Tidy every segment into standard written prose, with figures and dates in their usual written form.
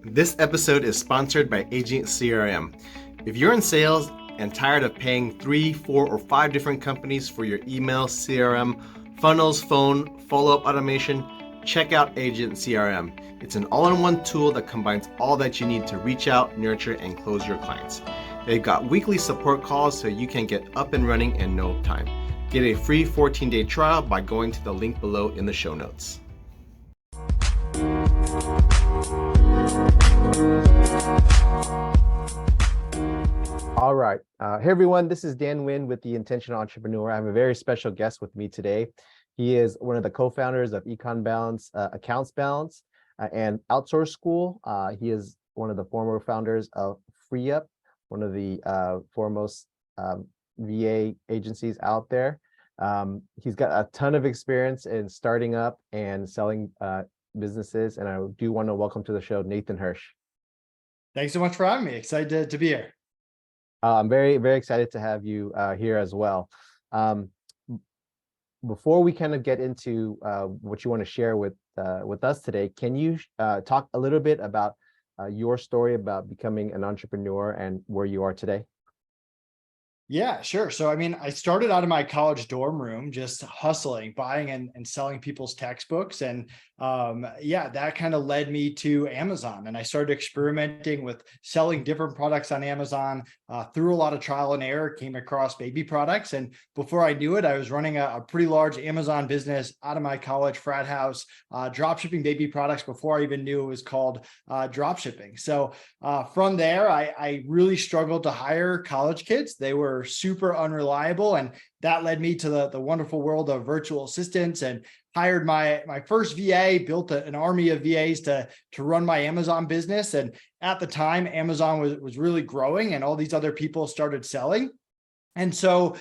This episode is sponsored by Agent CRM. If you're in sales and tired of paying 3, 4, or 5 different companies for your email, CRM, funnels, phone, follow-up automation, check out Agent CRM. It's an all-in-one tool that combines all that you need to reach out, nurture, and close your clients. They've got weekly support calls so you can get up and running in no time. Get a free 14-day trial by going to the link below in the show notes. All right. Hey, everyone. This is Dan Nguyen with The Intentional Entrepreneur. I have a very special guest with me today. He is one of the co-founders of EcomBalance, Accounts Balance, and Outsource School. He is one of the former founders of FreeUp, one of the foremost VA agencies out there. He's got a ton of experience in starting up and selling businesses. And I do want to welcome to the show, Nathan Hirsch. Thanks so much for having me. Excited to be here. I'm very, very excited to have you here as well. Before we kind of get into what you want to share with us today, can you talk a little bit about your story about becoming an entrepreneur and where you are today? Yeah, sure. So, I started out of my college dorm room, just hustling, buying and selling people's textbooks. And that kind of led me to Amazon. And I started experimenting with selling different products on Amazon, through a lot of trial and error, came across baby products. And before I knew it, I was running a pretty large Amazon business out of my college frat house, drop shipping baby products before I even knew it was called drop shipping. So from there, I really struggled to hire college kids. They were super unreliable. And that led me to the wonderful world of virtual assistants and hired my first VA, built an army of VAs to run my Amazon business. And at the time, Amazon was really growing and all these other people started selling. And so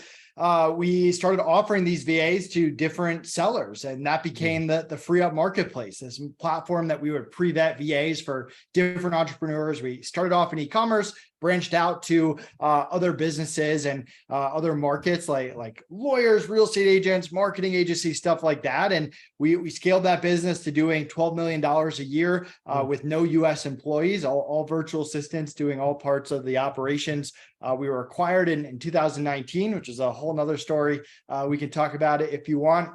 we started offering these VAs to different sellers, and that became the FreeUp marketplace, this platform that we would pre-vet VAs for different entrepreneurs. We started off in e-commerce, branched out to other businesses and other markets like lawyers, real estate agents, marketing agencies, stuff like that. And we scaled that business to doing $12 million a year with no US employees, all virtual assistants doing all parts of the operations. We were acquired in 2019, which is a whole nother story. We can talk about it if you want.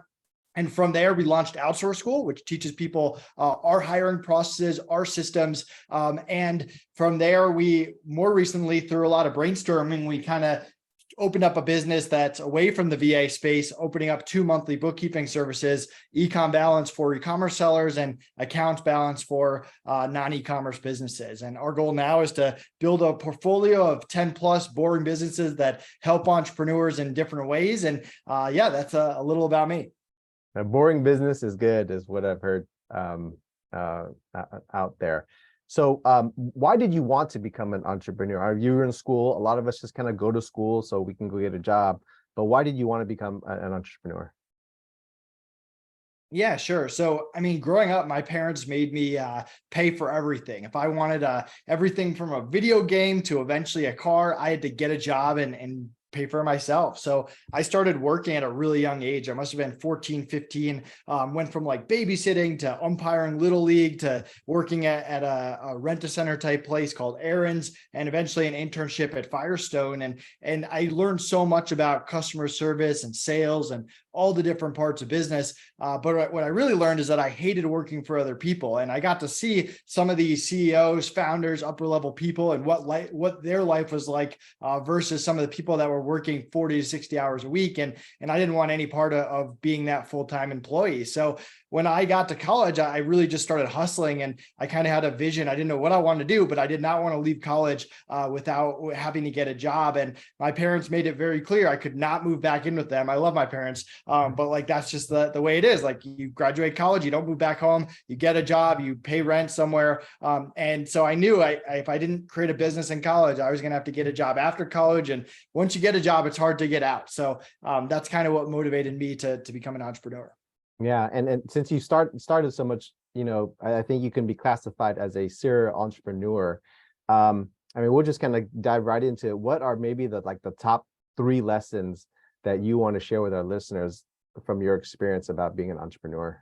And from there, we launched Outsource School, which teaches people our hiring processes, our systems. And from there, we more recently, through a lot of brainstorming, we kind of opened up a business that's away from the VA space, opening up 2 monthly bookkeeping services, EcomBalance for e-commerce sellers and Accounts Balance for non-e-commerce businesses. And our goal now is to build a portfolio of 10 plus boring businesses that help entrepreneurs in different ways. And that's a little about me. A boring business is good, is what I've heard out there. So why did you want to become an entrepreneur? You were in school. A lot of us just kind of go to school so we can go get a job. But why did you want to become an entrepreneur? Yeah, sure. So, growing up, my parents made me pay for everything. If I wanted everything from a video game to eventually a car, I had to get a job and pay for myself. So I started working at a really young age. I must have been 14, 15, went from like babysitting to umpiring Little League to working at a rent-a-center type place called Aaron's, and eventually an internship at Firestone. And I learned so much about customer service and sales and all the different parts of business. But what I really learned is that I hated working for other people. And I got to see some of these CEOs, founders, upper level people and what their life was like versus some of the people that were working 40 to 60 hours a week. And I didn't want any part of being that full-time employee. So when I got to college, I really just started hustling, and I kind of had a vision. I didn't know what I wanted to do, but I did not want to leave college without having to get a job. And my parents made it very clear I could not move back in with them. I love my parents, but that's just the way it is. Like, you graduate college, you don't move back home, you get a job, you pay rent somewhere. And so I knew if I didn't create a business in college, I was going to have to get a job after college. And once you get a job, it's hard to get out. So that's kind of what motivated me to become an entrepreneur. Yeah, and since you started so much, I think you can be classified as a serial entrepreneur. We'll just kind of dive right into what are maybe the top 3 lessons that you want to share with our listeners from your experience about being an entrepreneur.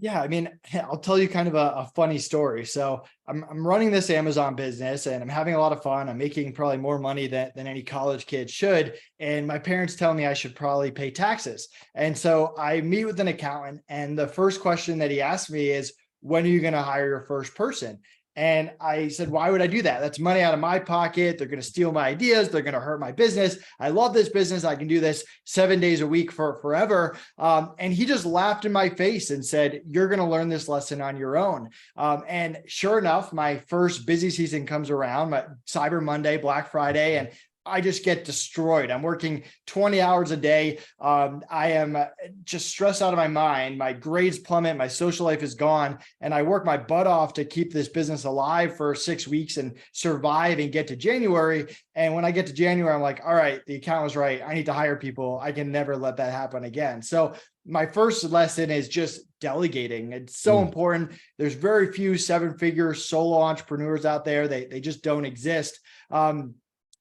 Yeah, I mean, I'll tell you kind of a funny story. So I'm running this Amazon business and I'm having a lot of fun. I'm making probably more money than any college kid should. And my parents tell me I should probably pay taxes. And so I meet with an accountant, and the first question that he asked me is, when are you going to hire your first person? And I said, why would I do that? That's money out of my pocket. They're going to steal my ideas. They're going to hurt my business. I love this business. I can do this 7 days a week for forever. And he just laughed in my face and said, you're going to learn this lesson on your own. And sure enough, my first busy season comes around, my Cyber Monday, Black Friday, and I just get destroyed. I'm working 20 hours a day. I am just stressed out of my mind. My grades plummet. My social life is gone. And I work my butt off to keep this business alive for 6 weeks and survive and get to January. And when I get to January, I'm like, all right, the account was right. I need to hire people. I can never let that happen again. So my first lesson is just delegating. It's so important. There's very few 7-figure solo entrepreneurs out there. They just don't exist.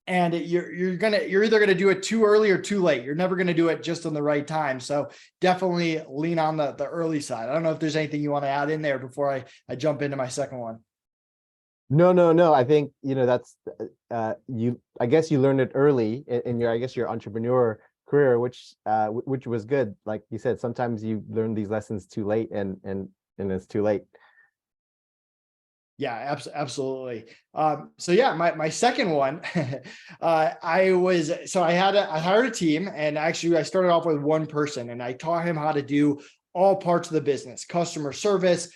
And you're either gonna do it too early or too late. You're never gonna do it just on the right time. So definitely lean on the early side. I don't know if there's anything you want to add in there before I jump into my second one. No. I think, that's I guess you learned it early in your, I guess, your entrepreneur career, which was good. Like you said, sometimes you learn these lessons too late, and it's too late. Yeah, absolutely. So yeah, my second one, I hired a team, and actually I started off with one person, and I taught him how to do all parts of the business: customer service,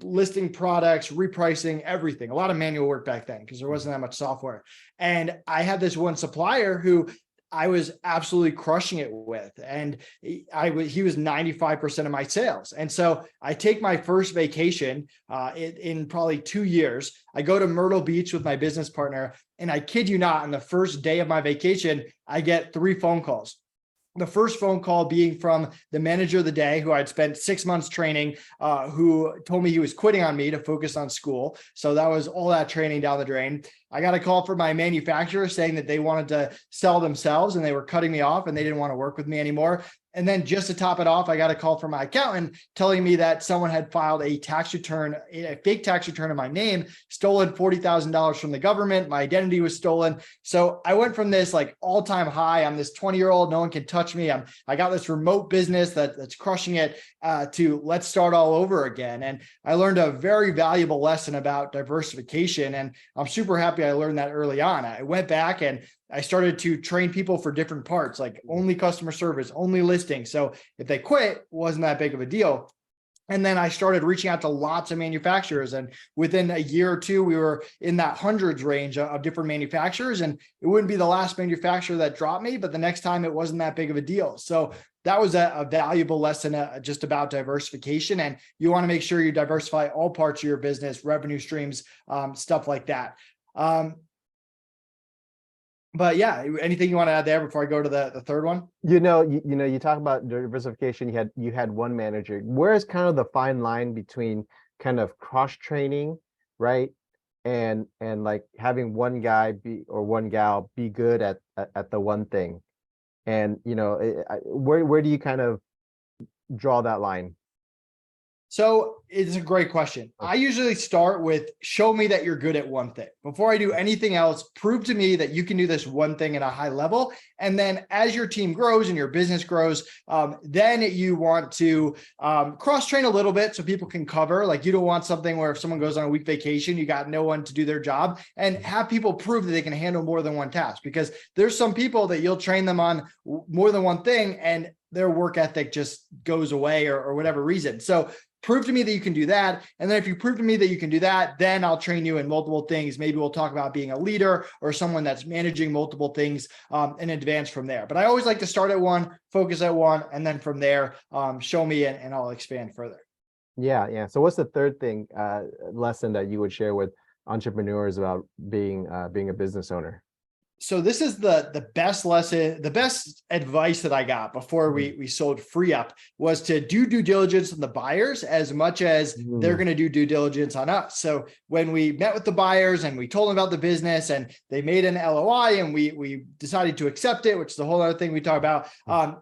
listing products, repricing, everything. A lot of manual work back then because there wasn't that much software. And I had this one supplier who I was absolutely crushing it with. And he was 95% of my sales. And so I take my first vacation in probably 2 years. I go to Myrtle Beach with my business partner, and I kid you not, on the first day of my vacation, I get 3 phone calls. The first phone call being from the manager of the day, who I'd spent 6 months training, who told me he was quitting on me to focus on school. So that was all that training down the drain. I got a call from my manufacturer saying that they wanted to sell themselves and they were cutting me off and they didn't want to work with me anymore. And then just to top it off, I got a call from my accountant telling me that someone had filed a fake tax return in my name, stolen $40,000 from the government. My identity was stolen. So I went from this like all-time high, I'm this 20-year-old, no one can touch me, I got this remote business that's crushing it, to let's start all over again. And I learned a very valuable lesson about diversification. And I'm super happy I learned that early on. I went back and I started to train people for different parts, like only customer service, only listing. So if they quit, wasn't that big of a deal. And then I started reaching out to lots of manufacturers. And within a year or two, we were in that hundreds range of different manufacturers. And it wouldn't be the last manufacturer that dropped me, but the next time it wasn't that big of a deal. So that was a valuable lesson just about diversification. And you want to make sure you diversify all parts of your business, revenue streams, stuff like that. But yeah, anything you want to add there before I go to the third one? You talk about diversification. You had one manager. Where is kind of the fine line between kind of cross training, right, and like having one guy or one gal be good at the one thing, and where do you kind of draw that line? So it's a great question. I usually start with, show me that you're good at one thing. Before I do anything else, prove to me that you can do this one thing at a high level. And then as your team grows and your business grows, then you want to cross-train a little bit so people can cover. Like, you don't want something where if someone goes on a week vacation, you got no one to do their job, and have people prove that they can handle more than one task. Because there's some people that you'll train them on more than one thing and their work ethic just goes away or whatever reason. So prove to me that you can do that. And then if you prove to me that you can do that, then I'll train you in multiple things. Maybe we'll talk about being a leader or someone that's managing multiple things, and advance from there. But I always like to start at one, focus at one, and then from there, show me and I'll expand further. Yeah. So what's the third thing, lesson that you would share with entrepreneurs about being a business owner? So this is the best lesson, the best advice that I got before we sold Free Up was to do due diligence on the buyers as much as they're going to do due diligence on us. So when we met with the buyers and we told them about the business and they made an LOI and we decided to accept it, which is the whole other thing we talk about.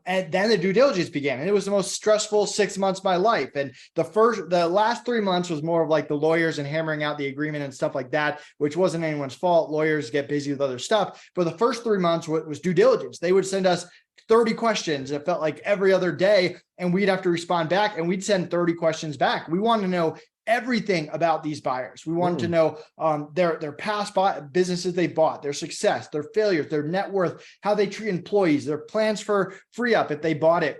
And then the due diligence began, and it was the most stressful 6 months of my life. And the last 3 months was more of like the lawyers and hammering out the agreement and stuff like that, which wasn't anyone's fault. Lawyers get busy with other stuff. For the first 3 months was due diligence. They would send us 30 questions. It felt like every other day, and we'd have to respond back, and we'd send 30 questions back. We want to know everything about these buyers. We wanted to know their past businesses they bought, their success, their failures, their net worth, how they treat employees, their plans for Free Up if they bought it.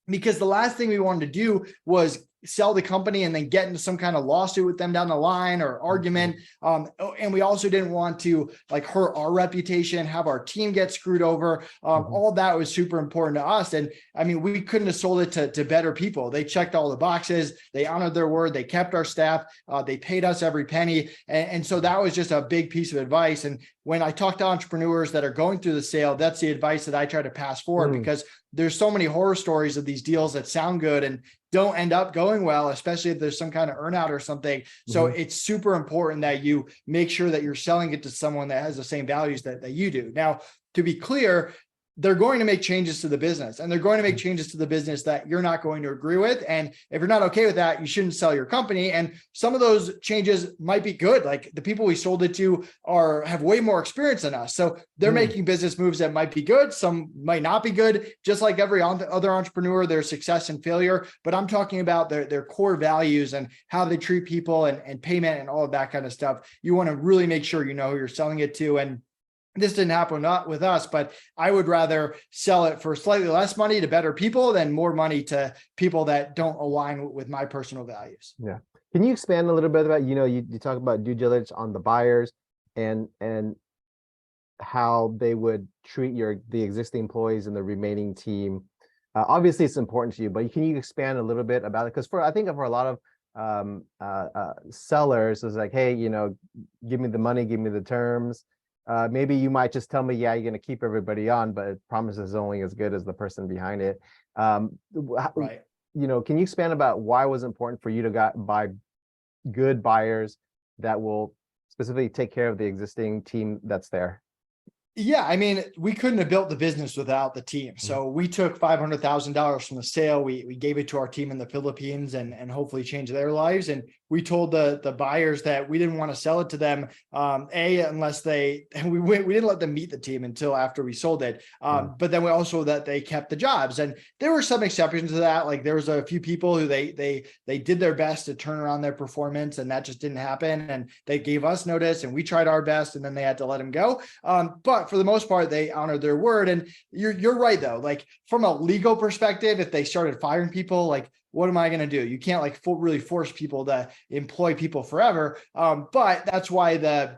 Because the last thing we wanted to do was sell the company and then get into some kind of lawsuit with them down the line or argument. And we also didn't want to like hurt our reputation, have our team get screwed over. All that was super important to us. And I mean, we couldn't have sold it to better people. They checked all the boxes. They honored their word. They kept our staff. They paid us every penny. And so that was just a big piece of advice. And when I talk to entrepreneurs that are going through the sale, that's the advice that I try to pass forward, because there's so many horror stories of these deals that sound good and don't end up going well, especially if there's some kind of earnout or something. So it's super important that you make sure that you're selling it to someone that has the same values that you do. Now, to be clear, they're going to make changes to the business, and they're going to make changes to the business that you're not going to agree with. And if you're not okay with that, you shouldn't sell your company. And some of those changes might be good. Like the people we sold it to have way more experience than us. So they're making business moves that might be good. Some might not be good. Just like every other entrepreneur, there's success and failure, but I'm talking about their core values and how they treat people and payment and all of that kind of stuff. You want to really make sure you know who you're selling it to. And this didn't happen not with us, but I would rather sell it for slightly less money to better people than more money to people that don't align with my personal values. Yeah. Can you expand a little bit about, you talk about due diligence on the buyers and how they would treat the existing employees and the remaining team? Obviously it's important to you, but can you expand a little bit about it? Because I think for a lot of sellers, it's like, hey, give me the money, give me the terms. Maybe you might just tell me, yeah, you're going to keep everybody on, but promises is only as good as the person behind it. Right. Can you expand about why it was important for you to buy good buyers that will specifically take care of the existing team that's there? Yeah, I mean, we couldn't have built the business without the team. So we took $500,000 from the sale. We gave it to our team in the Philippines and hopefully change their lives. And we told the buyers that we didn't want to sell it to them, unless we didn't let them meet the team until after we sold it. But then we also that they kept the jobs. And there were some exceptions to that. Like there was a few people who they did their best to turn around their performance, and that just didn't happen. And they gave us notice, and we tried our best, and then they had to let them go. But for the most part, they honored their word. And you're right though. Like from a legal perspective, if they started firing people, like what am I going to do? You can't like really force people to employ people forever. But that's why the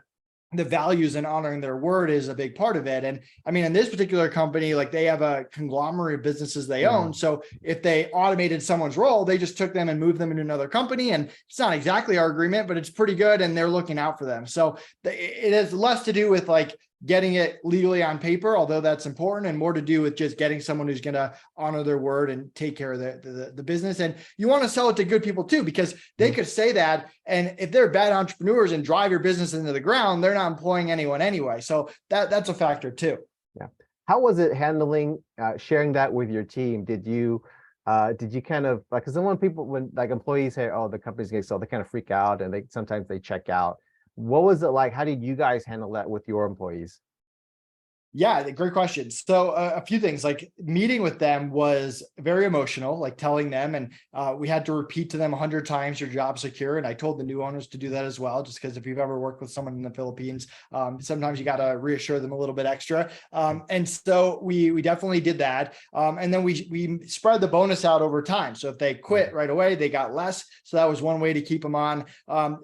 values and honoring their word is a big part of it. And I mean, in this particular company, like they have a conglomerate of businesses they own. So if they automated someone's role, they just took them and moved them into another company. And it's not exactly our agreement, but it's pretty good. And they're looking out for them. So it has less to do with like getting it legally on paper, although that's important, and more to do with just getting someone who's going to honor their word and take care of the business. And you want to sell it to good people too, because they could say that. And if they're bad entrepreneurs and drive your business into the ground, they're not employing anyone anyway. So that's a factor too. Yeah. How was it handling, sharing that with your team? Did you kind of like, because when like employees say, oh, the company's getting sold, they kind of freak out and sometimes they check out. What was it like? How did you guys handle that with your employees? Yeah, great question. So a few things, like meeting with them was very emotional, like telling them, and we had to repeat to them 100 times, your job's secure. And I told the new owners to do that as well, just because if you've ever worked with someone in the Philippines, sometimes you got to reassure them a little bit extra. And so we definitely did that. And then we spread the bonus out over time. So if they quit right away, they got less. So that was one way to keep them on.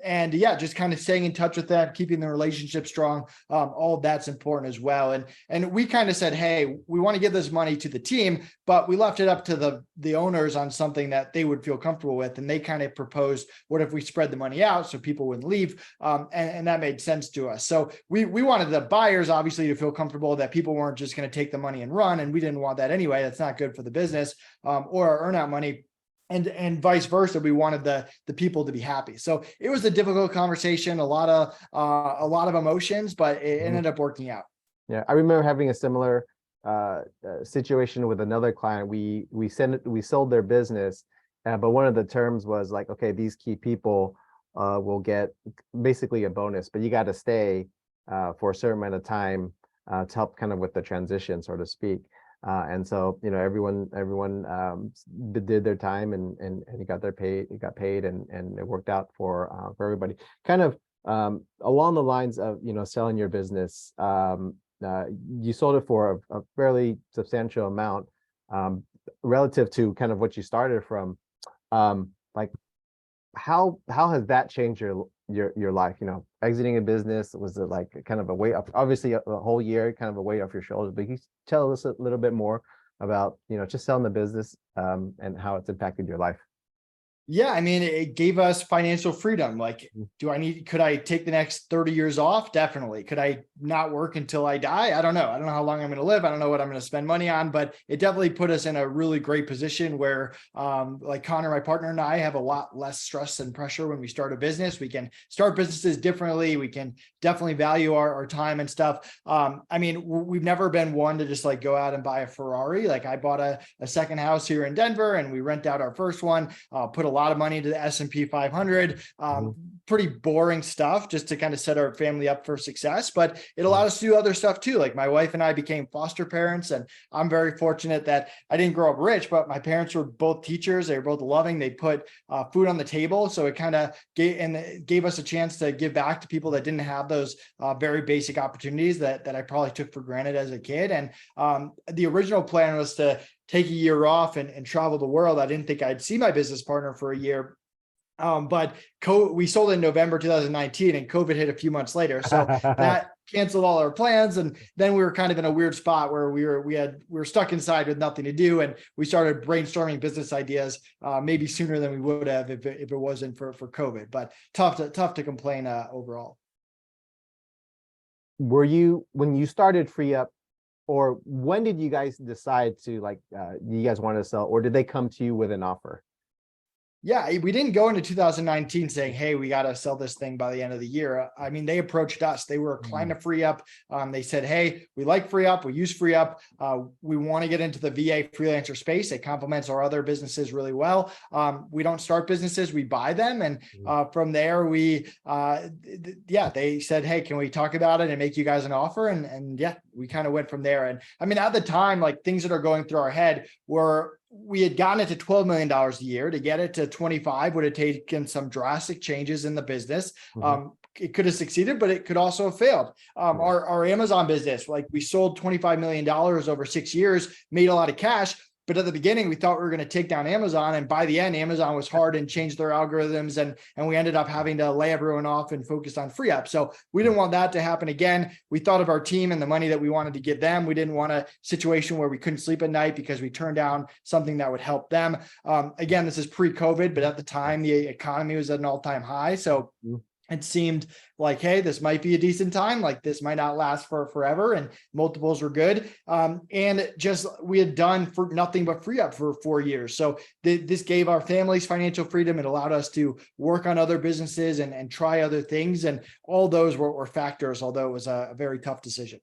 And yeah, just kind of staying in touch with them, keeping the relationship strong. All of that's important as well. And And we kind of said, hey, we want to give this money to the team, but we left it up to the owners on something that they would feel comfortable with. And they kind of proposed, what if we spread the money out so people wouldn't leave? And that made sense to us. So we wanted the buyers obviously to feel comfortable that people weren't just going to take the money and run. And we didn't want that anyway. That's not good for the business or our earnout money. And vice versa, we wanted the people to be happy. So it was a difficult conversation, a lot of emotions, but it ended up working out. Yeah, I remember having a similar situation with another client. We sold their business, but one of the terms was like, okay, these key people will get basically a bonus, but you got to stay for a certain amount of time to help kind of with the transition, so to speak. And so, everyone did their time and it got paid and it worked out for everybody. Kind of along the lines of, selling your business, you sold it for a fairly substantial amount relative to kind of what you started from. Like how has that changed your life? Exiting a business, was it like kind of a weight off, obviously a whole year, kind of a weight off your shoulders, but can you tell us a little bit more about just selling the business and how it's impacted your life? Yeah, I mean, it gave us financial freedom. Like, could I take the next 30 years off? Definitely. Could I not work until I die? I don't know. I don't know how long I'm going to live. I don't know what I'm going to spend money on, but it definitely put us in a really great position where, like Connor, my partner, and I have a lot less stress and pressure when we start a business. We can start businesses differently. We can definitely value our time and stuff. I mean, we've never been one to just like go out and buy a Ferrari. Like I bought a second house here in Denver and we rent out our first one, put a lot of money into the S&P 500, pretty boring stuff just to kind of set our family up for success. But it allowed us to do other stuff too. Like my wife and I became foster parents, and I'm very fortunate that I didn't grow up rich, but my parents were both teachers. They were both loving. They put food on the table. So it kind of gave us a chance to give back to people that didn't have those very basic opportunities that I probably took for granted as a kid. And the original plan was to take a year off and travel the world. I didn't think I'd see my business partner for a year. But we sold in November 2019 and COVID hit a few months later. So that canceled all our plans. And then we were kind of in a weird spot where we were stuck inside with nothing to do. And we started brainstorming business ideas maybe sooner than we would have if it wasn't for COVID, but tough to complain overall. When you started Free Up, or when did you guys decide to you guys wanted to sell, or did they come to you with an offer? Yeah, we didn't go into 2019 saying, hey, we got to sell this thing by the end of the year. I mean, they approached us. They were a client of Free Up. They said, hey, we like Free Up. We use Free Up. We want to get into the VA freelancer space. It complements our other businesses really well. We don't start businesses, we buy them. And from there, they said, hey, can we talk about it and make you guys an offer? And yeah, we kind of went from there. And I mean, at the time, like things that are going through our head were, we had gotten it to $12 million a year. To get it to 25 would have taken some drastic changes in the business. It could have succeeded, but it could also have failed. Our Amazon business, like we sold $25 million over 6 years, made a lot of cash. But at the beginning, we thought we were going to take down Amazon. And by the end, Amazon was hard and changed their algorithms. And we ended up having to lay everyone off and focus on Free Up. So we didn't want that to happen again. We thought of our team and the money that we wanted to give them. We didn't want a situation where we couldn't sleep at night because we turned down something that would help them. Again, this is pre-COVID, but at the time, the economy was at an all-time high. So it seemed like, hey, this might be a decent time. Like this might not last for forever, and multiples were good. And just we had done for nothing but Free Up for 4 years. So this gave our families financial freedom. It allowed us to work on other businesses and try other things. And all those were factors, although it was a very tough decision.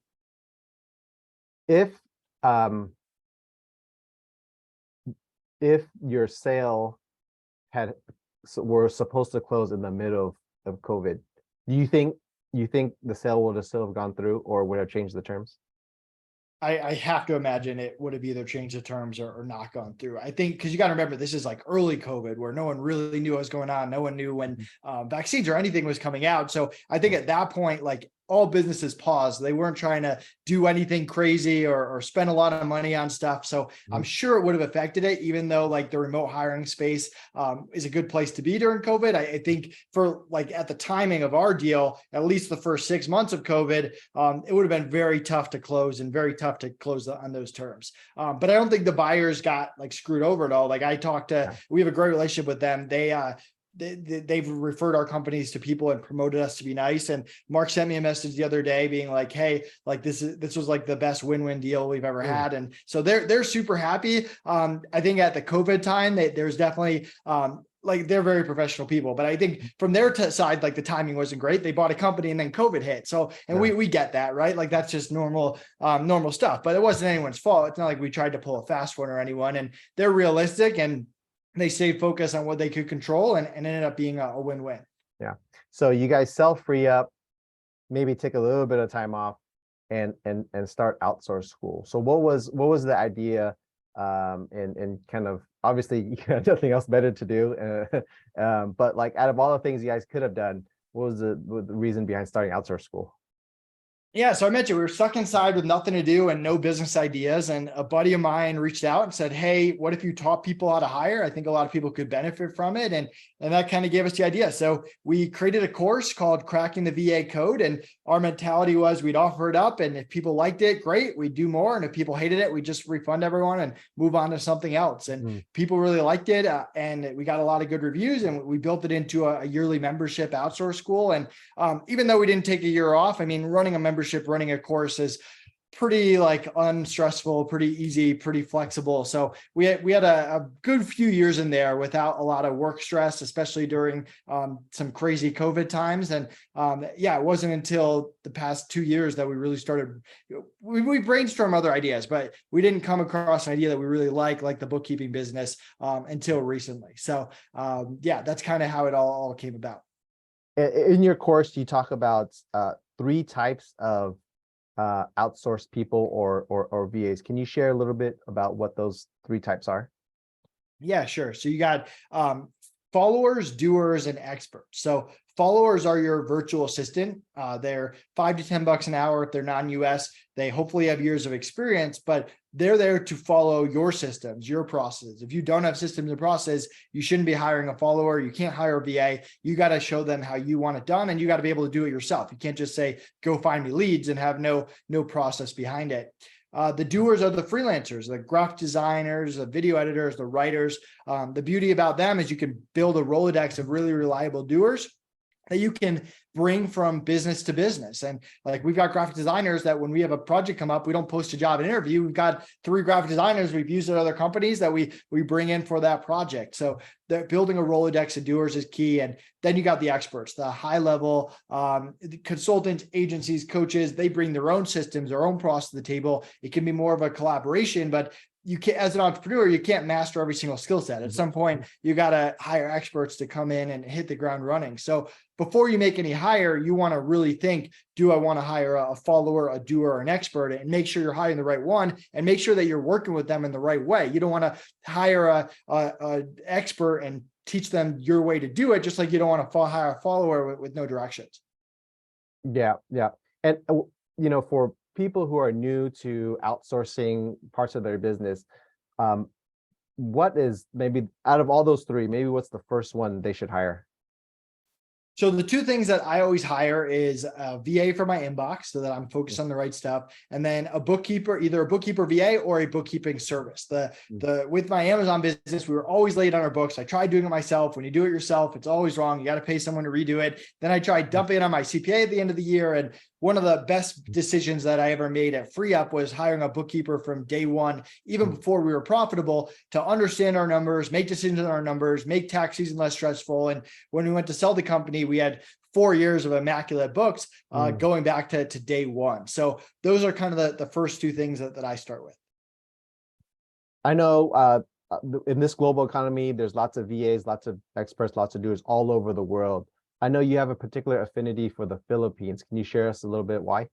If your sale were supposed to close in the middle of COVID, do you think the sale would have still have gone through, or would have changed the terms? I have to imagine it would have either changed the terms or not gone through. I think because you got to remember, this is like early COVID where no one really knew what was going on. No one knew when vaccines or anything was coming out. So I think at that point, like all businesses paused. They weren't trying to do anything crazy or spend a lot of money on stuff. So I'm sure it would have affected it, even though like the remote hiring space is a good place to be during COVID. I think for like at the timing of our deal, at least the first 6 months of COVID, it would have been very tough to close and very tough to close on those terms. But I don't think the buyers got like screwed over at all. Like I talked to, we have a great relationship with them. They've referred our companies to people and promoted us to be nice. And Mark sent me a message the other day being like, hey, like this was like the best win-win deal we've ever had. And so they're super happy. I think at the COVID time, there's definitely like they're very professional people, but I think from their side, like the timing wasn't great. They bought a company and then COVID hit. So, and we get that, right? Like that's just normal stuff, but it wasn't anyone's fault. It's not like we tried to pull a fast one or anyone, and they're realistic and they stayed focused on what they could control and ended up being a win-win. Yeah. So you guys free up, maybe take a little bit of time off and start Outsource School. So what was the idea? And kind of obviously you had nothing else better to do. But like out of all the things you guys could have done, what was the reason behind starting Outsource School? Yeah, so I mentioned we were stuck inside with nothing to do and no business ideas. And a buddy of mine reached out and said, hey, what if you taught people how to hire? I think a lot of people could benefit from it. And that kind of gave us the idea. So we created a course called Cracking the VA Code. And our mentality was we'd offer it up. And if people liked it, great, we'd do more. And if people hated it, we just refund everyone and move on to something else. And people really liked it. And we got a lot of good reviews. And we built it into a yearly membership Outsource School. And even though we didn't take a year off, I mean, running a course is pretty like unstressful, pretty easy, pretty flexible. So we had a good few years in there without a lot of work stress, especially during some crazy COVID times. And it wasn't until the past 2 years that we really started, we brainstormed other ideas, but we didn't come across an idea that we really like the bookkeeping business until recently. So that's kind of how it all came about. In your course, you talk about 3 types of outsourced people or VAs. Can you share a little bit about what those 3 types are? Yeah, sure. So you got followers, doers, and experts. So followers are your virtual assistant. They're $5 to $10 an hour if they're non-US. They hopefully have years of experience, but they're there to follow your systems, your processes. If you don't have systems and process, you shouldn't be hiring a follower. You can't hire a VA. You got to show them how you want it done, and you got to be able to do it yourself. You can't just say, go find me leads and have no process behind it. The doers are the freelancers, the graphic designers, the video editors, the writers. The beauty about them is you can build a Rolodex of really reliable doers that you can bring from business to business. And like we've got graphic designers that when we have a project come up, we don't post a job and interview. We've got 3 graphic designers we've used at other companies that we bring in for that project. So building a Rolodex of doers is key. And then you got the experts, the high level consultants, agencies, coaches. They bring their own systems, their own process to the table. It can be more of a collaboration, but you can't, as an entrepreneur, you can't master every single skill set. At some point, you got to hire experts to come in and hit the ground running. So before you make any hire, you want to really think, do I want to hire a follower, a doer, or an expert, and make sure you're hiring the right one and make sure that you're working with them in the right way. You don't want to hire a expert and teach them your way to do it, just like you don't want to hire a follower with no directions. Yeah. And, for people who are new to outsourcing parts of their business, what is maybe out of all those 3, maybe what's the first one they should hire? So the 2 things that I always hire is a VA for my inbox so that I'm focused on the right stuff. And then a bookkeeper, either a bookkeeper VA or a bookkeeping service. With my Amazon business, we were always late on our books. I tried doing it myself. When you do it yourself, it's always wrong. You got to pay someone to redo it. Then I tried dumping it on my CPA at the end of the year. And one of the best decisions that I ever made at FreeUp was hiring a bookkeeper from day one, even before we were profitable, to understand our numbers, make decisions on our numbers, make tax season less stressful. And when we went to sell the company, we had 4 years of immaculate books going back to day one. So those are kind of the first 2 things that I start with. I know in this global economy, there's lots of VAs, lots of experts, lots of doers all over the world. I know you have a particular affinity for the Philippines. Can you share us a little bit why?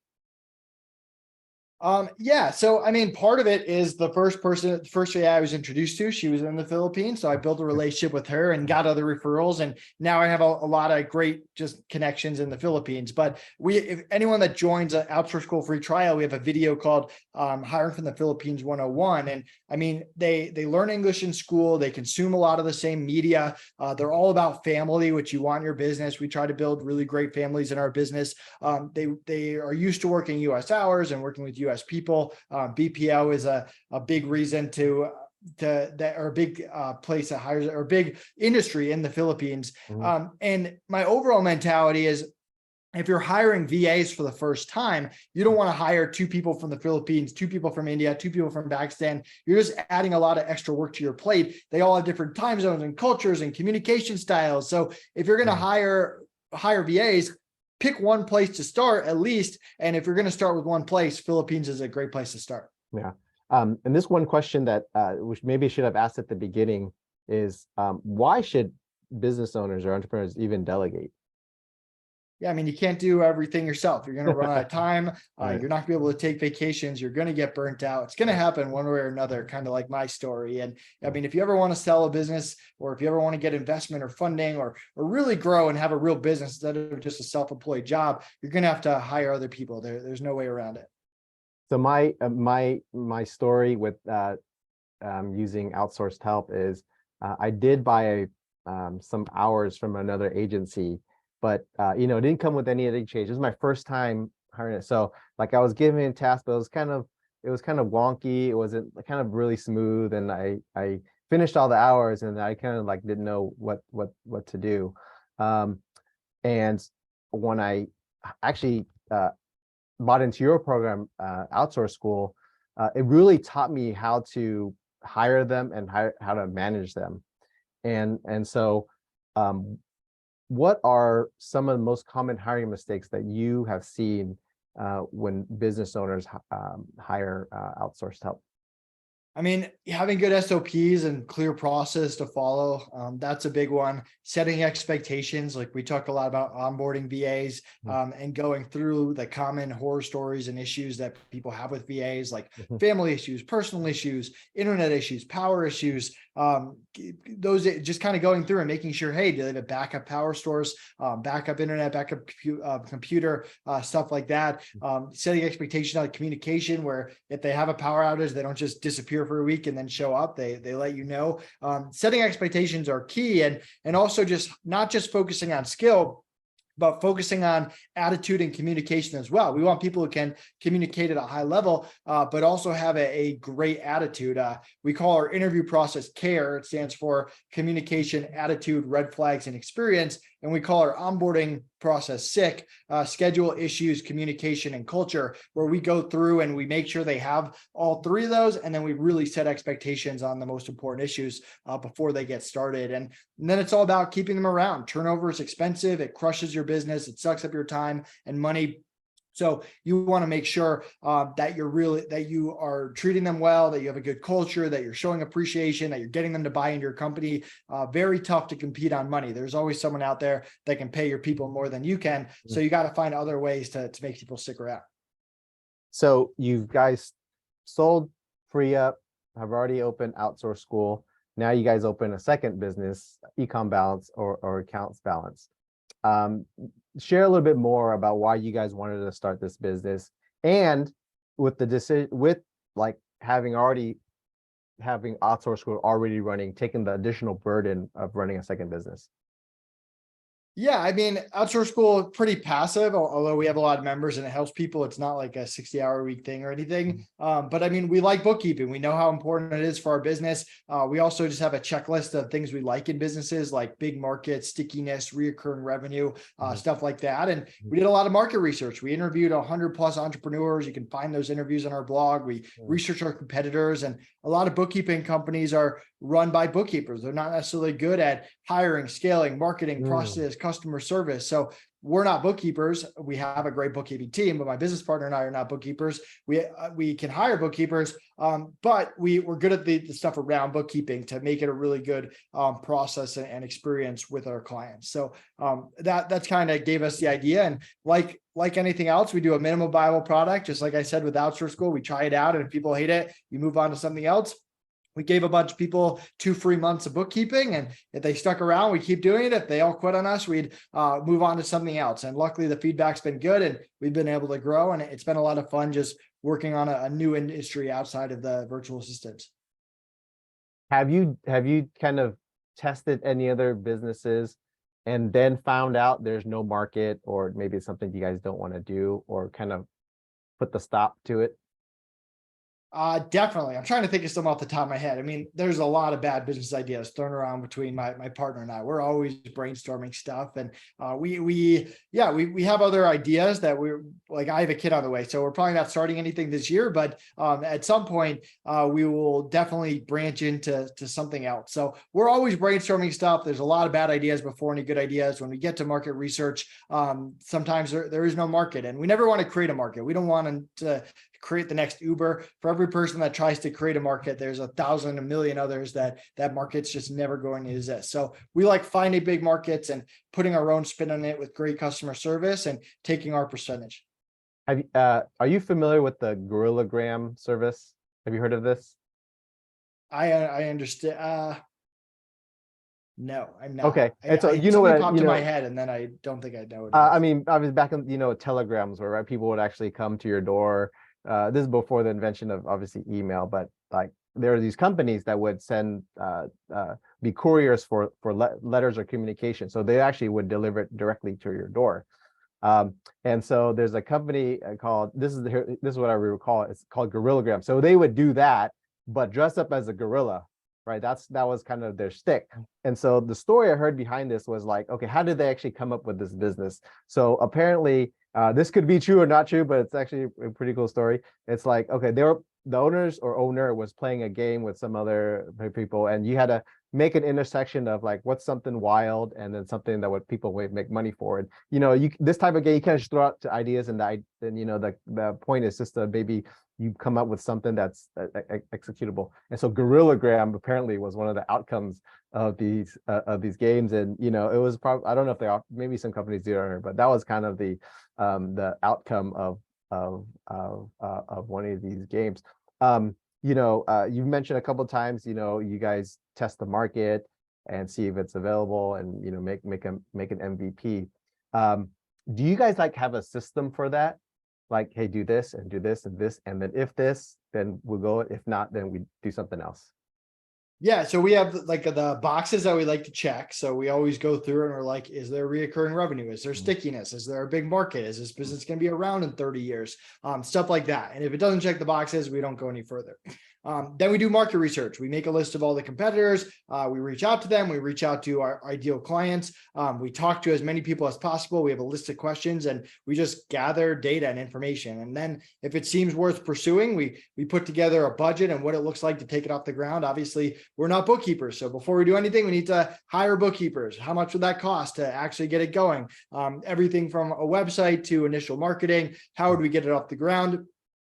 Yeah. So, I mean, part of it is the first VA I was introduced to, she was in the Philippines. So I built a relationship with her and got other referrals. And now I have a lot of great just connections in the Philippines. But if anyone that joins an Outsource School free trial, we have a video called Hiring from the Philippines 101. And I mean, they learn English in school. They consume a lot of the same media. They're all about family, which you want in your business. We try to build really great families in our business. They are used to working US hours and working with US people. BPO is a big reason that are a big place that hires, or big industry in the Philippines. And my overall mentality is, if you're hiring VAs for the first time, you don't want to hire 2 people from the Philippines, 2 people from India, 2 people from Pakistan. You're just adding a lot of extra work to your plate. They all have different time zones and cultures and communication styles. So if you're going to hire VAs, pick one place to start at least. And if you're going to start with one place, Philippines is a great place to start. Yeah. And this one question that which maybe I should have asked at the beginning is, why should business owners or entrepreneurs even delegate? Yeah, I mean, you can't do everything yourself. You're going to run out of time. Right. You're not going to be able to take vacations. You're going to get burnt out. It's going to happen one way or another, kind of like my story. And I mean, if you ever want to sell a business, or if you ever want to get investment or funding, or really grow and have a real business instead of just a self-employed job, you're going to have to hire other people. There's no way around it. So my story with using outsourced help is, I did buy some hours from another agency, but it didn't come with any change. It was my first time hiring it. So like, I was given tasks, but it was kind of wonky. It wasn't kind of really smooth. And I finished all the hours, and I kind of like didn't know what to do. And when I actually bought into your program, Outsource School, it really taught me how to hire them and how to manage them. And so what are some of the most common hiring mistakes that you have seen when business owners hire outsourced help? I mean, having good SOPs and clear process to follow, that's a big one. Setting expectations, like we talk a lot about onboarding VAs, and going through the common horror stories and issues that people have with VAs, like family issues, personal issues, internet issues, power issues. Those, just kind of going through and making sure, hey, do they have a backup power source, backup internet, backup computer, stuff like that. Setting expectation on communication, where if they have a power outage, they don't just disappear for a week and then show up. They let you know. Setting expectations are key, and also just not just focusing on skill, but focusing on attitude and communication as well. We want people who can communicate at a high level, but also have a great attitude. We call our interview process CARE. It stands for communication, attitude, red flags, and experience. And we call our onboarding process SICK, schedule, issues, communication, and culture, where we go through and we make sure they have all 3 of those. And then we really set expectations on the most important issues before they get started. And then it's all about keeping them around. Turnover is expensive. It crushes your business. It sucks up your time and money. So you want to make sure that you are treating them well, that you have a good culture, that you're showing appreciation, that you're getting them to buy into your company. Very tough to compete on money. There's always someone out there that can pay your people more than you can. So you got to find other ways to make people stick around. So you guys sold FreeUp, have already opened Outsource School. Now you guys open a second business, EcomBalance or Accounts Balance. Share a little bit more about why you guys wanted to start this business, and with the decision, with like having Outsource School already running, taking the additional burden of running a second business. Yeah, I mean, Outsource School is pretty passive, although we have a lot of members and it helps people. It's not like a 60-hour-a-week thing or anything. But I mean, we like bookkeeping. We know how important it is for our business. We also just have a checklist of things we like in businesses, like big market, stickiness, reoccurring revenue, stuff like that. And we did a lot of market research. We interviewed 100+ entrepreneurs. You can find those interviews on our blog. We researched our competitors, and a lot of bookkeeping companies are run by bookkeepers. They're not necessarily good at hiring, scaling, marketing, process, customer service. So we're not bookkeepers. We have a great bookkeeping team, but my business partner and I are not bookkeepers. We can hire bookkeepers, but we're good at the stuff around bookkeeping to make it a really good process and experience with our clients. So that's kind of gave us the idea. And like anything else, we do a minimum viable product. Just like I said with Outsource School, we try it out, and if people hate it, you move on to something else. We gave a bunch of people 2 free months of bookkeeping, and if they stuck around, we keep doing it. If they all quit on us, we'd move on to something else. And luckily, the feedback's been good, and we've been able to grow. And it's been a lot of fun just working on a new industry outside of the virtual assistants. Have you kind of tested any other businesses and then found out there's no market, or maybe it's something you guys don't want to do, or kind of put the stop to it? Definitely. I'm trying to think of some off the top of my head. I mean, there's a lot of bad business ideas thrown around between my partner and I. We're always brainstorming stuff, and we have other ideas that we're like. I have a kid on the way, so we're probably not starting anything this year, but at some point we will definitely branch into something else. So we're always brainstorming stuff. There's a lot of bad ideas before any good ideas. When we get to market research, sometimes there is no market, and we never want to create a market. We don't want to create the next Uber. For every person that tries to create a market, there's 1,000, 1,000,000 others that market's just never going to exist. So we like finding big markets and putting our own spin on it with great customer service and taking our percentage. Are you familiar with the Gorillagram service? Have you heard of this? I understand. No, I'm not. Okay, and so you know something what popped in my head, and then I don't think I know it. I mean, I was back in telegrams, where people would actually come to your door. This is before the invention of obviously email, but like there are these companies that would send be couriers for letters or communication. So they actually would deliver it directly to your door. And so there's a company called, this is what I recall, it's called Gorillagram. So they would do that, but dress up as a gorilla, right? That was kind of their stick. And so the story I heard behind this was like, okay, how did they actually come up with this business? So apparently this could be true or not true, but it's actually a pretty cool story. It's like, okay, the owner was playing a game with some other people, and you had to make an intersection of like what's something wild and then something that would people would make money for. And this type of game, you kind of just throw out ideas, and the point is just to maybe you come up with something that's executable. And so Gorillagram apparently was one of the outcomes of these games. And it was probably, I don't know if they are, maybe some companies do it, but that was kind of the outcome of one of these games. You've mentioned a couple of times, you guys test the market and see if it's available, and make an MVP. Do you guys have a system for that? Like, hey, do this and do this and this, and then if this, then we'll go. If not, then we do something else. Yeah, so we have like the boxes that we like to check. So we always go through and we're like, is there reoccurring revenue? Is there stickiness? Is there a big market? Is this business going to be around in 30 years? Stuff like that. And if it doesn't check the boxes, we don't go any further. Then we do market research. We make a list of all the competitors. We reach out to them. We reach out to our ideal clients. We talk to as many people as possible. We have a list of questions, and we just gather data and information. And then if it seems worth pursuing, we put together a budget and what it looks like to take it off the ground. Obviously, we're not bookkeepers. So before we do anything, we need to hire bookkeepers. How much would that cost to actually get it going? Everything from a website to initial marketing. How would we get it off the ground?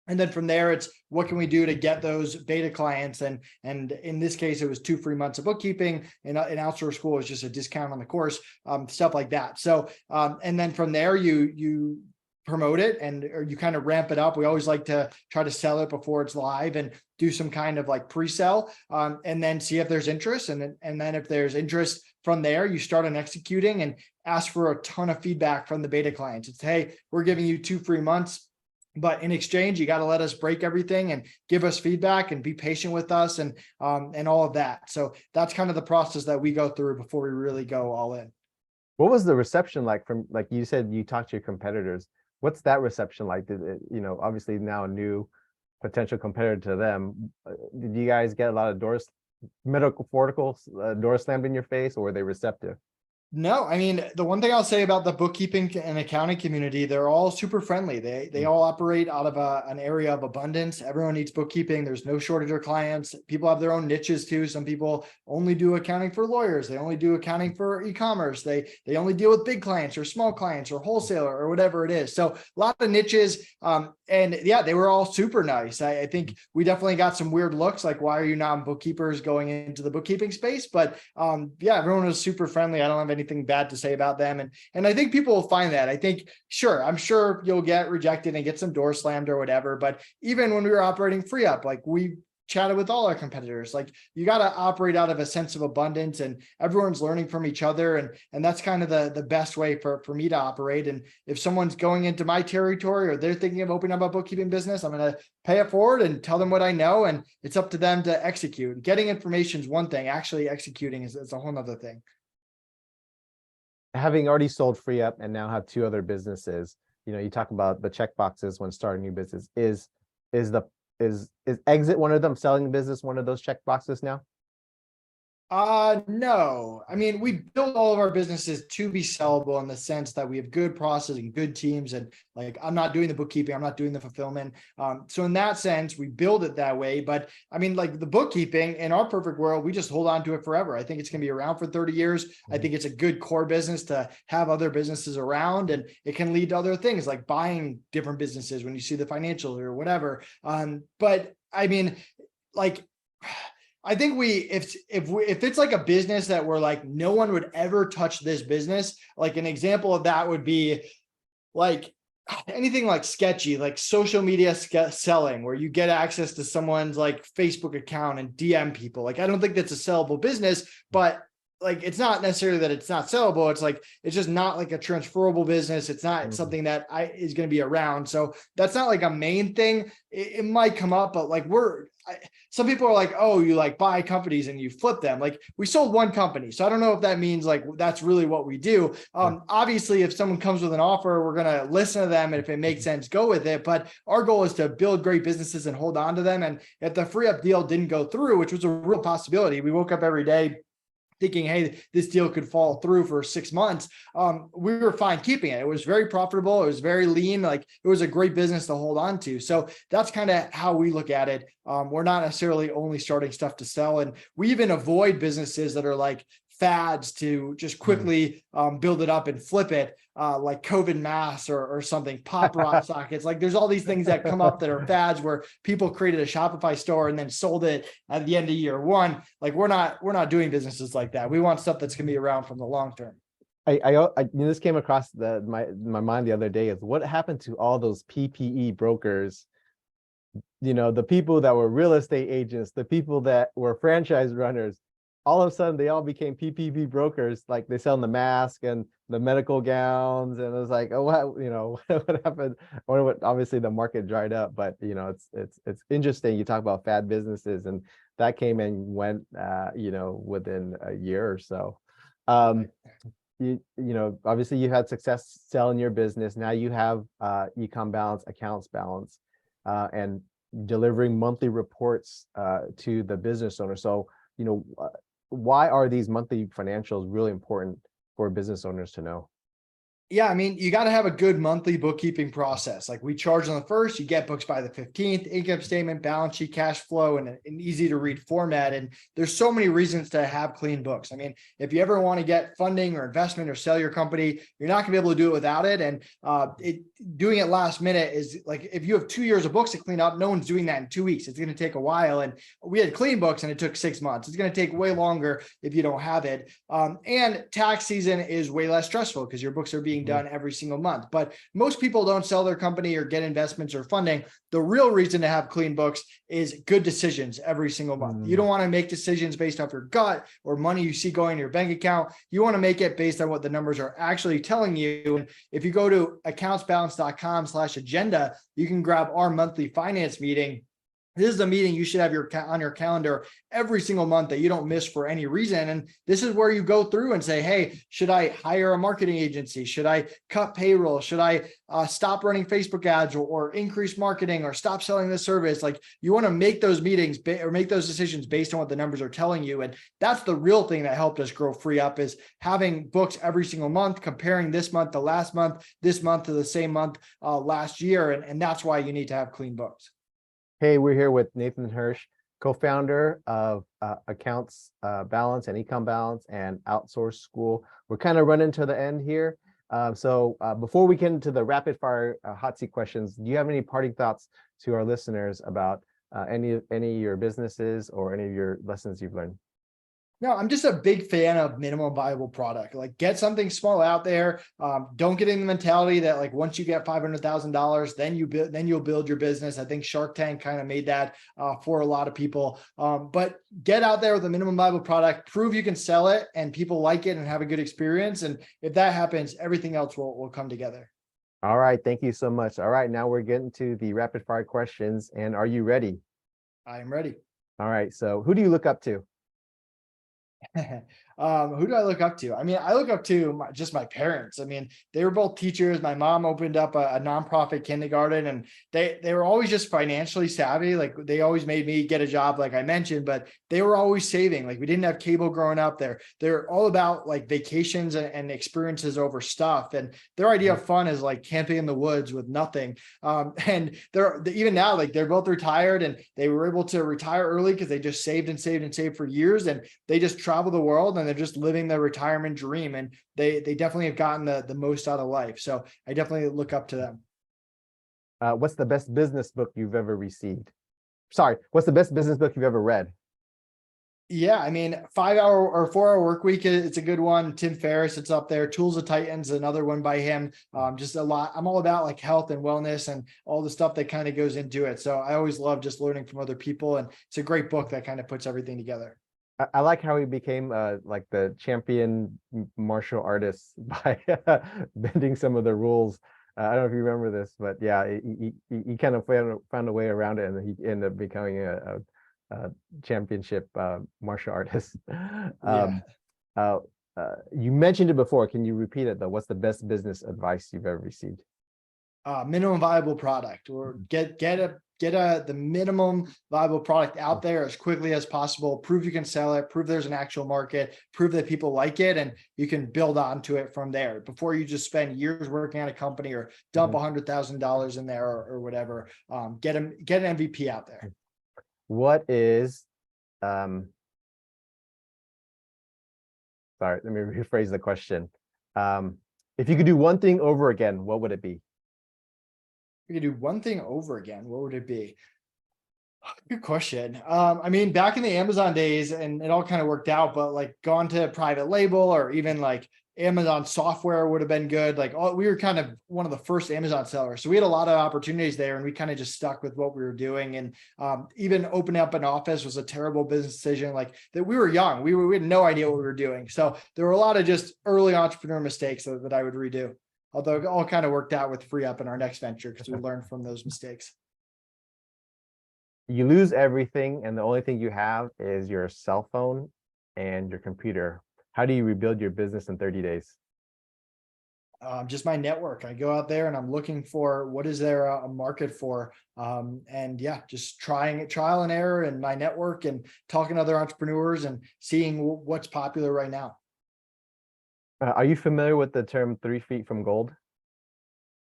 And then from there, it's what can we do to get those beta clients? And in this case, it was 2 free months of bookkeeping, and in Outsource School is just a discount on the course, stuff like that. So, and then from there, you promote it, or you kind of ramp it up. We always like to try to sell it before it's live and do some kind of like pre-sell, and then see if there's interest. And then if there's interest from there, you start on executing and ask for a ton of feedback from the beta clients. It's, hey, we're giving you 2 free months, but in exchange, you got to let us break everything and give us feedback and be patient with us, and all of that. So that's kind of the process that we go through before we really go all in. What was the reception like from, like you said, you talked to your competitors? What's that reception like? Did it, obviously now a new potential competitor to them, did you guys get a lot of metaphorical doors slammed in your face, or were they receptive? No, I mean, the one thing I'll say about the bookkeeping and accounting community, they're all super friendly. They all operate out of an area of abundance. Everyone needs bookkeeping. There's no shortage of clients. People have their own niches too. Some people only do accounting for lawyers. They only do accounting for e-commerce. They only deal with big clients or small clients or wholesaler or whatever it is. So a lot of niches. And yeah, they were all super nice. I think we definitely got some weird looks, like, why are you non-bookkeepers going into the bookkeeping space? But yeah, everyone was super friendly. I don't have anything bad to say about them. And I think people will find that. I think, sure, I'm sure you'll get rejected and get some doors slammed or whatever. But even when we were operating free up, like, we chatted with all our competitors. Like, you got to operate out of a sense of abundance, and everyone's learning from each other. And that's kind of the best way for me to operate. And if someone's going into my territory or they're thinking of opening up a bookkeeping business, I'm going to pay it forward and tell them what I know. And it's up to them to execute. Getting information is one thing. Actually executing is a whole nother thing. Having already sold free up and now have two other businesses, you talk about the check boxes when starting a new business. Is exit one of them, selling the business, one of those check boxes now? No. I mean, we build all of our businesses to be sellable in the sense that we have good process and good teams. And like, I'm not doing the bookkeeping, I'm not doing the fulfillment. So in that sense, we build it that way. But I mean, like, the bookkeeping, in our perfect world, we just hold on to it forever. I think it's going to be around for 30 years. I think it's a good core business to have other businesses around, and it can lead to other things like buying different businesses when you see the financials or whatever. But I mean, like, I think if it's like a business that we're like, no one would ever touch this business. Like, an example of that would be like anything like sketchy, like social media selling, where you get access to someone's like Facebook account and DM people. Like, I don't think that's a sellable business, but like, it's not necessarily that it's not sellable. It's like, it's just not like a transferable business. It's not something that is going to be around. So that's not like a main thing. It might come up, but like, some people are like, oh, you like buy companies and you flip them. Like, we sold one company. So I don't know if that means like that's really what we do. Obviously, if someone comes with an offer, we're going to listen to them. And if it makes sense, go with it. But our goal is to build great businesses and hold on to them. And if the free up deal didn't go through, which was a real possibility, we woke up every day thinking, hey, this deal could fall through for 6 months. We were fine keeping it. It was very profitable. It was very lean. Like, it was a great business to hold on to. So that's kind of how we look at it. We're not necessarily only starting stuff to sell. And we even avoid businesses that are like fads to just quickly build it up and flip it, like COVID masks or something, pop rock sockets. Like, there's all these things that come up that are fads where people created a Shopify store and then sold it at the end of year one. Like, we're not doing businesses like that. We want stuff that's going to be around from the long term. This came across my mind the other day, is what happened to all those PPE brokers? The people that were real estate agents, the people that were franchise runners. All of a sudden, they all became PPP brokers. Like, they sell the mask and the medical gowns, and it was like, oh, what happened? I wonder what. Obviously, the market dried up, but it's interesting. You talk about fad businesses, and that came and went, within a year or so. Obviously, you had success selling your business. Now you have EcomBalance, Accounts Balance, and delivering monthly reports to the business owner. So, why are these monthly financials really important for business owners to know? Yeah, I mean, you got to have a good monthly bookkeeping process. Like, we charge on the 1st, you get books by the 15th, income statement, balance sheet, cash flow, and an easy to read format. And there's so many reasons to have clean books. I mean, if you ever want to get funding or investment or sell your company, you're not gonna be able to do it without it. And doing it last minute is like, if you have 2 years of books to clean up, no one's doing that in 2 weeks. It's going to take a while. And we had clean books and it took 6 months. It's going to take way longer if you don't have it. And tax season is way less stressful because your books are being done every single month. But most people don't sell their company or get investments or funding. The real reason to have clean books is good decisions every single month. You don't want to make decisions based off your gut or money you see going to your bank account. You want to make it based on what the numbers are actually telling you. And if you go to accountsbalance.com/agenda, you can grab our monthly finance meeting. This is a meeting you should have on your calendar every single month that you don't miss for any reason. And this is where you go through and say, hey, should I hire a marketing agency? Should I cut payroll? Should I stop running Facebook ads or increase marketing or stop selling this service? Like, you want to make those meetings or make those decisions based on what the numbers are telling you. And that's the real thing that helped us grow FreeUp, is having books every single month, comparing this month to last month, this month to the same month last year. And that's why you need to have clean books. Hey, we're here with Nathan Hirsch, co-founder of Accounts Balance and EcomBalance and Outsource School. We're kind of running to the end here. So before we get into the rapid fire hot seat questions, do you have any parting thoughts to our listeners about any of your businesses or any of your lessons you've learned? No, I'm just a big fan of minimum viable product. Like, get something small out there. Don't get in the mentality that like once you get $500,000, then you'll build your business. I think Shark Tank kind of made that for a lot of people. But get out there with a minimum viable product, prove you can sell it and people like it and have a good experience. And if that happens, everything else will come together. All right, thank you so much. All right, now we're getting to the rapid fire questions. And are you ready? I am ready. All right, so who do you look up to? Who do I look up to? I mean, I look up to just my parents. I mean, they were both teachers. My mom opened up a nonprofit kindergarten, and they were always just financially savvy. Like, they always made me get a job, like I mentioned, but they were always saving. Like, we didn't have cable growing up. They're all about like vacations and experiences over stuff. And their idea of fun is like camping in the woods with nothing. And they're even now, like, they're both retired, and they were able to retire early because they just saved and saved and saved for years. And they just travel the world, and they're just living their retirement dream. And they definitely have gotten the most out of life. So I definitely look up to them. What's the best business book you've ever received? Sorry, what's the best business book you've ever read? Yeah, I mean, 5-hour or 4-hour work week, it's a good one. Tim Ferriss, it's up there. Tools of Titans, another one by him. Just a lot. I'm all about like health and wellness and all the stuff that kind of goes into it. So I always love just learning from other people. And it's a great book that kind of puts everything together. I like how he became like the champion martial artist by bending some of the rules. I don't know if you remember this, but yeah, he kind of found a way around it, and he ended up becoming a championship martial artist. You mentioned it before. Can you repeat it though? What's the best business advice you've ever received? Minimum viable product, or get the minimum viable product out there as quickly as possible. Prove you can sell it, prove there's an actual market, prove that people like it, and you can build onto it from there before you just spend years working at a company or dump $100,000 in there or whatever. Get an MVP out there. What is sorry, let me rephrase the question. If you could do one thing over again, what would it be? We could do one thing over again, what would it be? Good question. I mean, back in the Amazon days, and it all kind of worked out, but like gone to private label or even like Amazon software would have been good. Like, we were kind of one of the first Amazon sellers. So we had a lot of opportunities there, and we kind of just stuck with what we were doing. And even opening up an office was a terrible business decision. Like, that we were young. We had no idea what we were doing. So there were a lot of just early entrepreneur mistakes that I would redo. Although it all kind of worked out with FreeUp in our next venture because we learned from those mistakes. You lose everything, and the only thing you have is your cell phone and your computer. How do you rebuild your business in 30 days? Just my network. I go out there and I'm looking for what is there a market for, and yeah, just trial and error in my network and talking to other entrepreneurs and seeing what's popular right now. Are you familiar with the term 3 feet from gold?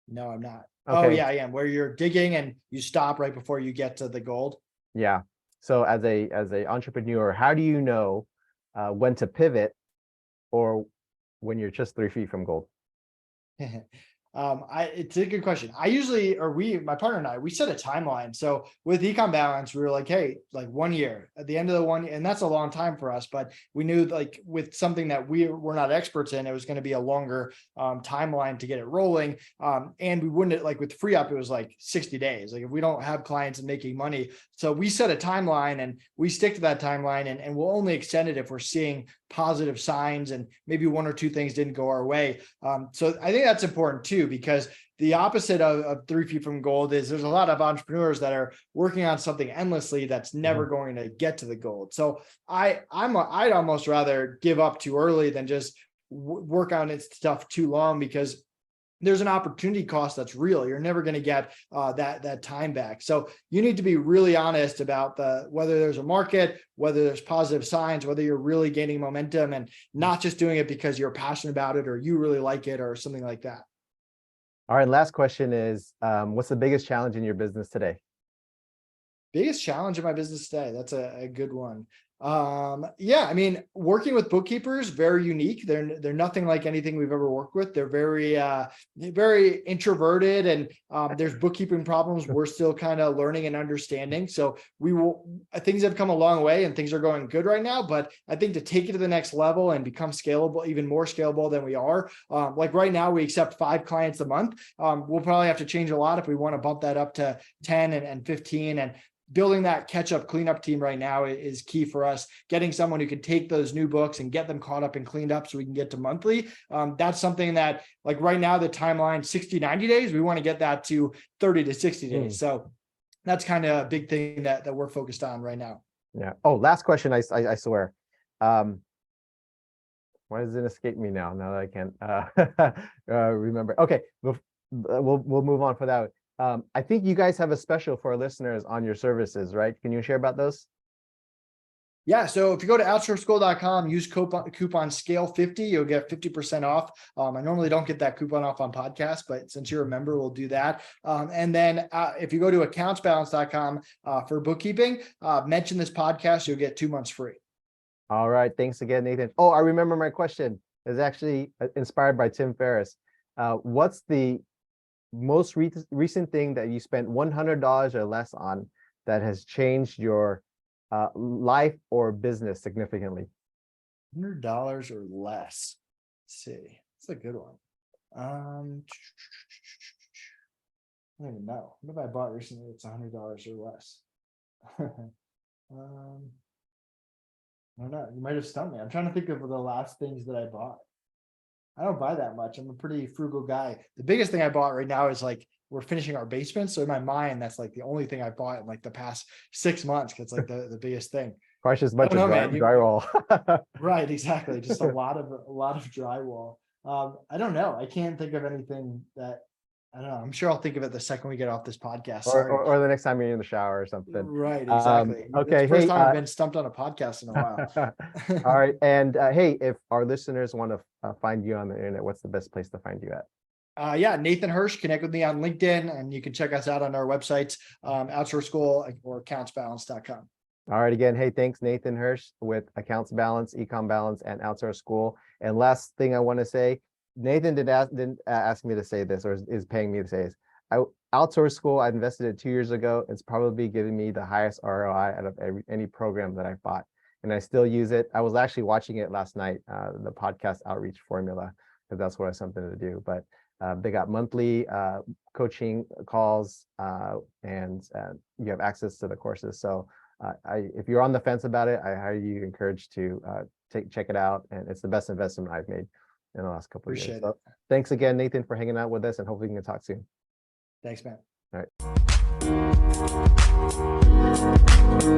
No, I'm not. Okay. Oh yeah, I am. Where you're digging and you stop right before you get to the gold. Yeah. So as a entrepreneur, how do you know when to pivot or when you're just 3 feet from gold? It's a good question. My partner and I, we set a timeline. So with EcomBalance, we were like, hey, like 1 year at the end of the 1 year, and that's a long time for us, but we knew like with something that we're not experts in, it was going to be a longer timeline to get it rolling. And we wouldn't, like with FreeUp, it was like 60 days. Like if we don't have clients and making money. So we set a timeline and we stick to that timeline, and we'll only extend it if we're seeing positive signs and maybe 1 or 2 things didn't go our way. So I think that's important too, because the opposite of 3 feet from gold is there's a lot of entrepreneurs that are working on something endlessly that's never going to get to the gold. So I'd almost rather give up too early than just work on it stuff too long, because there's an opportunity cost that's real. You're never going to get that time back. So you need to be really honest about whether there's a market, whether there's positive signs, whether you're really gaining momentum, and not just doing it because you're passionate about it or you really like it or something like that. All right, last question is, what's the biggest challenge in your business today? Biggest challenge in my business today. That's a good one. Yeah, I mean, working with bookkeepers, very unique. They're nothing like anything we've ever worked with. They're very introverted, and there's bookkeeping problems we're still kind of learning and understanding. So things have come a long way and things are going good right now, but I think to take it to the next level and become scalable, even more scalable than we are, like right now we accept 5 clients a month. We'll probably have to change a lot if we want to bump that up to 10 and 15, and building that catch-up cleanup team right now is key for us. Getting someone who can take those new books and get them caught up and cleaned up so we can get to monthly. That's something that, like right now, the timeline 60, 90 days, we want to get that to 30 to 60 days. So that's kind of a big thing that we're focused on right now. Yeah. Oh, last question, I swear. Why does it escape me now that I can't remember? Okay, we'll move on for that. I think you guys have a special for our listeners on your services, right? Can you share about those? Yeah. So if you go to outsourceschool.com, use coupon SCALE50, you'll get 50% off. I normally don't get that coupon off on podcasts, but since you're a member, we'll do that. And then if you go to accountsbalance.com for bookkeeping, mention this podcast, you'll get 2 months free. All right. Thanks again, Nathan. Oh, I remember my question. It's actually inspired by Tim Ferriss. What's the most recent thing that you spent $100 or less on that has changed your life or business significantly? $100 or less. Let's see. That's a good one. I don't even know. What have I bought recently that's $100 or less? I don't know. You might have stumped me. I'm trying to think of the last things that I bought. I don't buy that much. I'm a pretty frugal guy. The biggest thing I bought right now is like, we're finishing our basement. So in my mind, that's like the only thing I bought in like the past 6 months. It's like the biggest thing. Probably just a bunch of drywall. Right, exactly. Just a lot of drywall. I don't know. I can't think of anything that, I don't know. I'm sure I'll think of it the second we get off this podcast. Or the next time you're in the shower or something. Right, exactly. Okay. It's the first time I've been stumped on a podcast in a while. All right. And hey, if our listeners want to find you on the internet, what's the best place to find you at? Yeah, Nathan Hirsch. Connect with me on LinkedIn, and you can check us out on our websites, Outsource School or accountsbalance.com. All right. Again, hey, thanks, Nathan Hirsch with EcomBalance, EcomBalance, and Outsource School. And last thing I want to say, Nathan didn't ask me to say this, or is paying me to say this. Outsource School, I invested in 2 years ago. It's probably giving me the highest ROI out of any program that I've bought, and I still use it. I was actually watching it last night, the podcast outreach formula, because that's what I something to do. But they got monthly coaching calls, and you have access to the courses. So if you're on the fence about it, I highly encourage to check it out, and it's the best investment I've made in the last couple of years. So thanks again, Nathan, for hanging out with us, and hopefully we can talk soon. Thanks, man. All right.